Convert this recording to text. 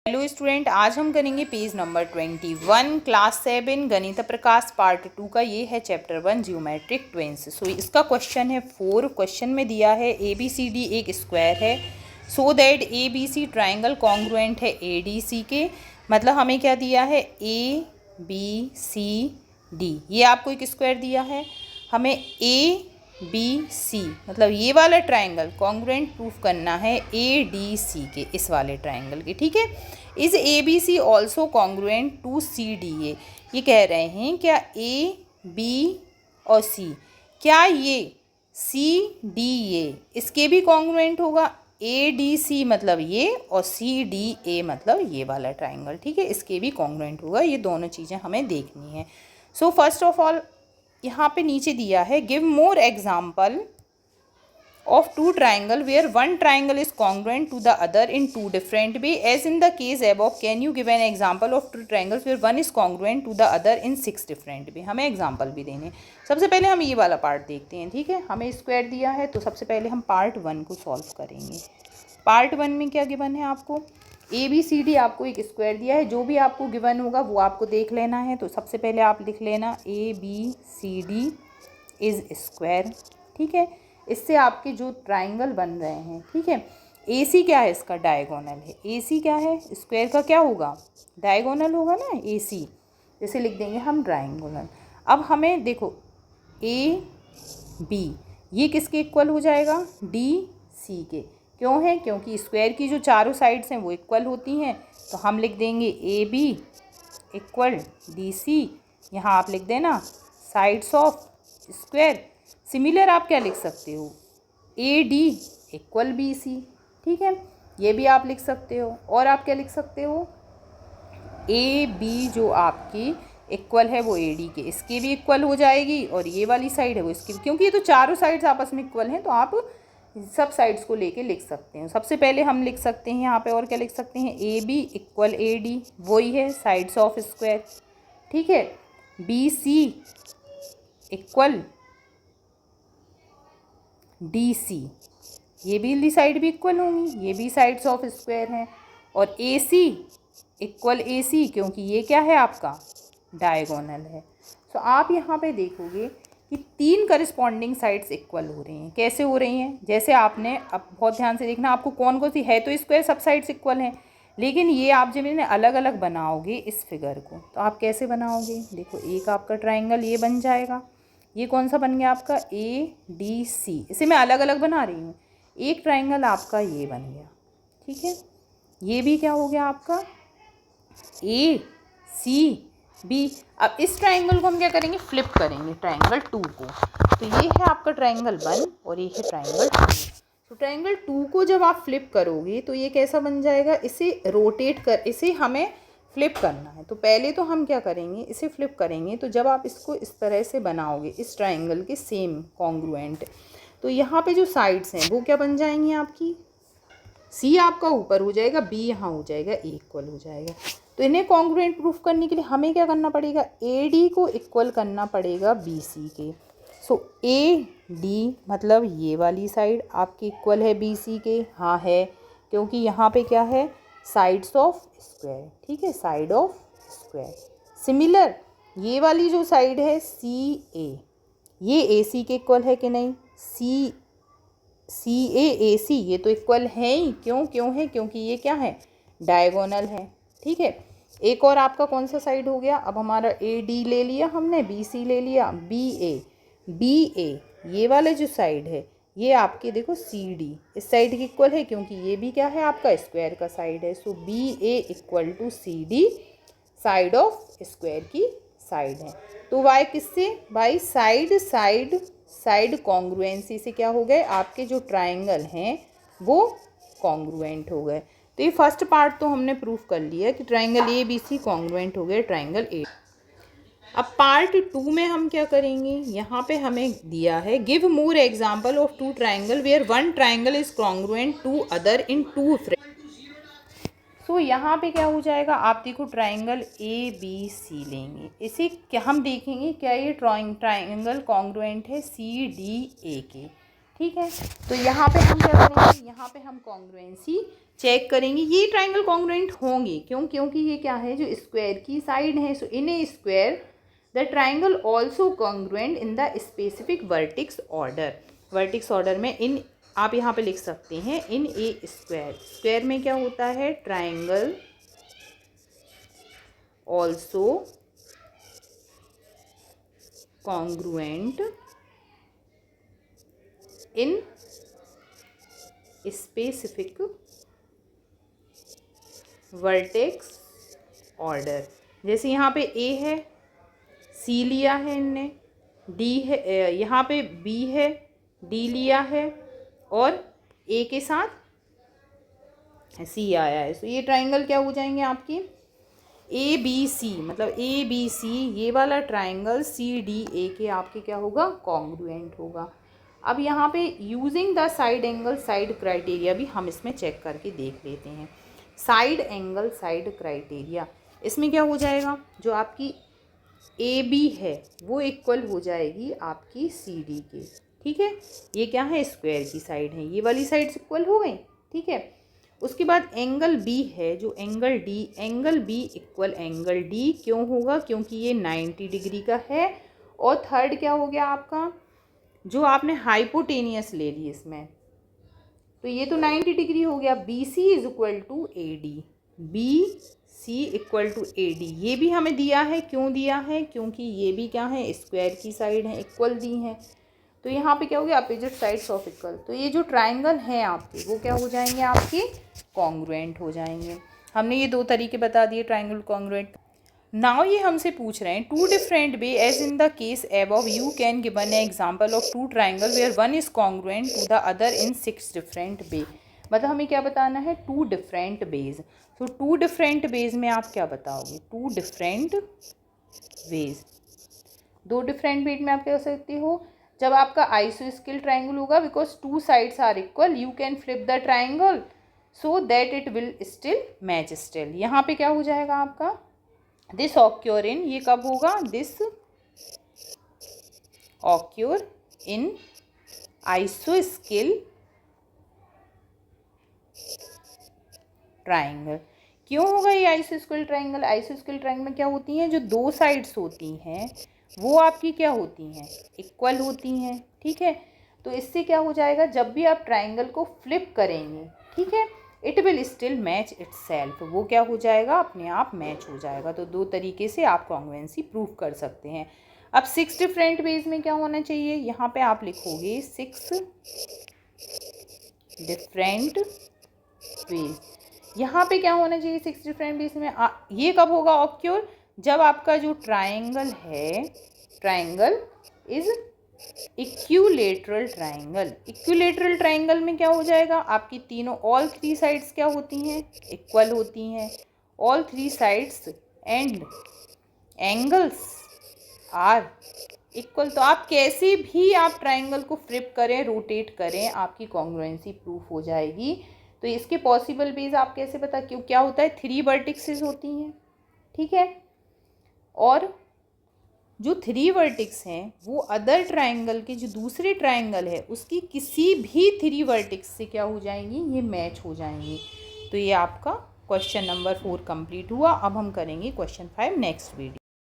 Hello student, आज हम करेंगे पेज नंबर 21 क्लास 7 गणित प्रकाश पार्ट 2 का। ये है चैप्टर 1 जियोमेट्रिक ट्विंस। सो इसका क्वेश्चन है 4। क्वेश्चन में दिया है ABCD एक स्क्वायर है so that ABC triangle congruent है ADC के। मतलब हमें क्या दिया है, ABCD, ये आपको एक स्क्वायर दिया है। हमें ABC मतलब ये वाला ट्राइंगल कॉन्ग्रुएंट प्रूफ करना है ADC के, इस वाले ट्राइंगल के। ठीक है, is ABC also congruent to CDA। ये कह रहे हैं क्या AB और C, क्या ये CDA इसके भी कॉन्ग्रुएंट होगा। ADC मतलब ये और CDA मतलब ये वाला ट्राइंगल। ठीक है, इसके भी कॉन्ग्रुएंट होगा। ये दोनों चीज़ें हमें देखनी है। सो फर्स्ट ऑफ ऑल यहाँ पे नीचे दिया है give more example of two triangle where one triangle is congruent to the other in two different way as in the case above. Can you give an example of two triangles where one is congruent to the other in 6 different way? हमें example भी देने। सबसे पहले हम ये वाला part देखते हैं। ठीक है, हमें स्क्वायर दिया है तो सबसे पहले हम पार्ट 1 को सॉल्व करेंगे। पार्ट 1 में क्या गिवन है आपको, ABCD आपको एक स्क्वायर दिया है। जो भी आपको गिवन होगा वो आपको देख लेना है। तो सबसे पहले आप लिख लेना ABCD इज स्क्वायर। ठीक है, इससे आपके जो ट्राइंगल बन रहे हैं। ठीक है, AC क्या है, इसका डायगोनल है। AC क्या है, स्क्वायर का क्या होगा, डायगोनल होगा ना AC। जैसे लिख देंगे हम ट्राइंगुलर। अब हमें देखो AB ये किसके इक्वल हो जाएगा, DC के। क्यों है, क्योंकि स्क्वायर की जो चारों साइड्स हैं वो इक्वल होती हैं। तो हम लिख देंगे AB इक्वल DC। यहाँ आप लिख देना साइड्स ऑफ स्क्वायर। सिमिलर आप क्या लिख सकते हो, AD इक्वल BC। ठीक है, ये भी आप लिख सकते हो। और आप क्या लिख सकते हो, AB जो आपकी इक्वल है वो AD के, इसके भी इक्वल हो जाएगी। और ये वाली साइड है वो इसकी, क्योंकि ये तो चारों साइड्स आपस में इक्वल हैं तो आप सब साइड्स को लेके लिख सकते हैं। सबसे पहले हम लिख सकते हैं यहाँ पे, और क्या लिख सकते हैं, AB इक्वल AD, वही है साइड्स ऑफ स्क्वायर। ठीक है, BC इक्वल DC, ये भी साइड भी इक्वल होंगी, ये भी साइड्स ऑफ स्क्वायर हैं। और AC इक्वल AC, क्योंकि ये क्या है आपका डायगोनल है। तो आप यहाँ पे देखोगे कि 3 करस्पॉन्डिंग साइड्स इक्वल हो रही हैं। कैसे हो रही हैं, जैसे आपने अब बहुत ध्यान से देखना, आपको कौन कौन सी है, तो स्क्वायर सब साइड्स इक्वल हैं। लेकिन ये आप जब इन्हें अलग अलग बनाओगे इस फिगर को, तो आप कैसे बनाओगे, देखो एक आपका ट्राइंगल ये बन जाएगा। ये कौन सा बन गया आपका ADC, इसे मैं अलग अलग बना रही हूँ। एक ट्राइंगल आपका ये बन गया। ठीक है, ये भी क्या हो गया आपका ACB। अब इस ट्राइंगल को हम क्या करेंगे, फ्लिप करेंगे ट्राइंगल 2 को। तो ये है आपका ट्राइंगल 1 और ये है ट्राइंगल 2। तो ट्राइंगल 2 को जब आप फ्लिप करोगे तो ये कैसा बन जाएगा, इसे रोटेट कर, इसे हमें फ्लिप करना है। तो पहले तो हम क्या करेंगे, इसे फ्लिप करेंगे। तो जब आप इसको इस तरह से बनाओगे इस ट्राइंगल के सेम कॉन्ग्रुएंट, तो यहाँ पे जो साइड्स हैं वो क्या बन जाएंगी आपकी, C आपका ऊपर हो जाएगा, B यहाँ हो जाएगा, A इक्वल हो जाएगा। तो इन्हें कॉन्ग्रुएंट प्रूफ करने के लिए हमें क्या करना पड़ेगा, AD को इक्वल करना पड़ेगा BC के। सो AD मतलब ये वाली साइड आपकी इक्वल है BC के। हाँ है, क्योंकि यहाँ पे क्या है, साइड्स ऑफ स्क्वायर। ठीक है, साइड ऑफ स्क्वायर। सिमिलर ये वाली जो साइड है CA, ये AC के इक्वल है कि नहीं, CA AC ये तो इक्वल है ही। क्यों है, क्योंकि ये क्या है, डायगोनल है। ठीक है, एक और आपका कौन सा साइड हो गया, अब हमारा AD ले लिया हमने, BC ले लिया, BA ये वाला जो साइड है ये आपके देखो CD इस साइड की इक्वल है, क्योंकि ये भी क्या है आपका स्क्वायर का साइड है। So BA equal to CD side of square की साइड है। तो वाई किससे, बाई साइड कॉन्ग्रुएंसी से क्या हो गए, आपके जो ट्राइंगल हैं वो कॉन्ग्रुएंट हो गए। तो ये फर्स्ट पार्ट तो हमने प्रूफ कर लिया कि ट्राइंगल ABC कॉन्ग्रुएंट हो गए ट्राइंगल A। अब पार्ट 2 में हम क्या करेंगे, यहाँ पे हमें दिया है give more example of two triangle where one triangle is congruent to other in two friend. So यहाँ पे क्या हो जाएगा, आप देखो ट्राइंगल ABC लेंगे, इसे क्या हम देखेंगे क्या ये ट्राइंगल कॉन्ग्रुएंट है CDA के। ठीक है, तो यहाँ पे हम क्या करेंगे, यहाँ पे हम कॉन्ग्रुएंसी चेक करेंगे ये ट्राइंगल कॉन्ग्रुएंट होंगे। क्यों? क्योंकि ये क्या है, जो स्क्वायर की साइड है। So in a square the triangle also congruent in the specific vertex order. Vertex order में इन आप यहाँ पे लिख सकते हैं इन ए स्क्वायर। स्क्वायर में क्या होता है, triangle also congruent in specific vertex order. जैसे यहाँ पे ए है, सी लिया है इनने, डी है, यहाँ पे बी है, डी लिया है और ए के साथ सी आया है। तो ये ट्राइंगल क्या हो जाएंगे आपकी, ए बी सी, मतलब ए बी सी ये वाला ट्राइंगल सी डी ए के आपके क्या होगा, कॉन्ग्रुएंट होगा। अब यहाँ पे using the side angle side criteria भी हम इसमें चेक करके देख लेते हैं। साइड एंगल साइड क्राइटेरिया, इसमें क्या हो जाएगा, जो आपकी ए बी है वो इक्वल हो जाएगी आपकी सी डी के। ठीक है, ये क्या है, स्क्वायर की साइड है, ये वाली साइड इक्वल हो गई। ठीक है, उसके बाद एंगल बी है, जो angle D, angle B equal angle D. क्यों होगा, क्योंकि ये 90 डिग्री का है। और थर्ड क्या हो गया आपका, जो आपने हाइपोटेनियस ले ली इसमें, तो ये तो 90 डिग्री हो गया। B C is equal to A D, B C equal to A D, ये भी हमें दिया है। क्यों दिया है, क्योंकि ये भी क्या है, स्क्वायर की साइड है, इक्वल दी है। तो यहाँ पे क्या हो गया, अपोजिट साइड्स ऑफ इक्वल। तो ये जो ट्राइंगल हैं आपके वो क्या हो जाएंगे, आपके कॉन्ग्रुएंट हो जाएंगे। हमने ये दो तरीके बता दिए ट्राइंगल कॉन्ग्रुएंट। नाउ ये हमसे पूछ रहे हैं two different way as in the case above you can given a example of two triangle where one is congruent to the other in 6 different way. मतलब हमें क्या बताना है, टू डिफरेंट वेज। तो टू डिफरेंट वेज में आप क्या बताओगे, टू डिफरेंट वेज, दो डिफरेंट वेज में आप क्या कर सकते हो, जब आपका आइसोस्केल ट्राइंगल होगा, because two sides are equal, you can flip the triangle so that it will still match still. यहाँ पे क्या हो जाएगा आपका, दिस ऑक्योर इन, ये कब होगा, दिस ऑक्योर इन आइसोस्केल ट्राइंगल। क्यों होगा ये आइसोस्केल ट्राइंगल, आइसोस्केल ट्राइंगल में क्या होती हैं, जो दो साइड्स होती हैं वो आपकी क्या होती हैं, इक्वल होती हैं। ठीक है, तो इससे क्या हो जाएगा, जब भी आप ट्राइंगल को फ्लिप करेंगे, ठीक है, it will still match itself, वो क्या हो जाएगा, अपने आप मैच हो जाएगा। तो दो तरीके से आप कॉन्ग्रुएंसी प्रूव कर सकते हैं। अब 6 डिफरेंट वेज में क्या होना चाहिए, यहाँ पे आप लिखोगे 6 डिफरेंट वेज। यहाँ पे क्या होना चाहिए 6 डिफरेंट वेज में, ये कब होगा ऑक्योर, जब आपका जो ट्राइंगल है, triangle is equilateral triangle. Equilateral triangle में क्या हो जाएगा, आपकी तीनों ऑल 3 साइड्स क्या होती हैं, इक्वल होती हैं, all 3 sides and angles are equal. तो आप कैसे भी आप ट्राइंगल को फ्लिप करें, रोटेट करें, आपकी कॉन्ग्रुएंसी प्रूफ हो जाएगी। तो इसके पॉसिबल वेज आप कैसे बता, क्यों क्या होता है, 3 वर्टिक्सेस होती हैं। ठीक है, और जो 3 वर्टिक्स हैं वो अदर ट्राइंगल के, जो दूसरे ट्राइंगल है उसकी किसी भी 3 वर्टिक्स से क्या हो जाएंगी, ये मैच हो जाएंगी। तो ये आपका क्वेश्चन नंबर 4 कंप्लीट हुआ। अब हम करेंगे क्वेश्चन 5 नेक्स्ट वीडियो।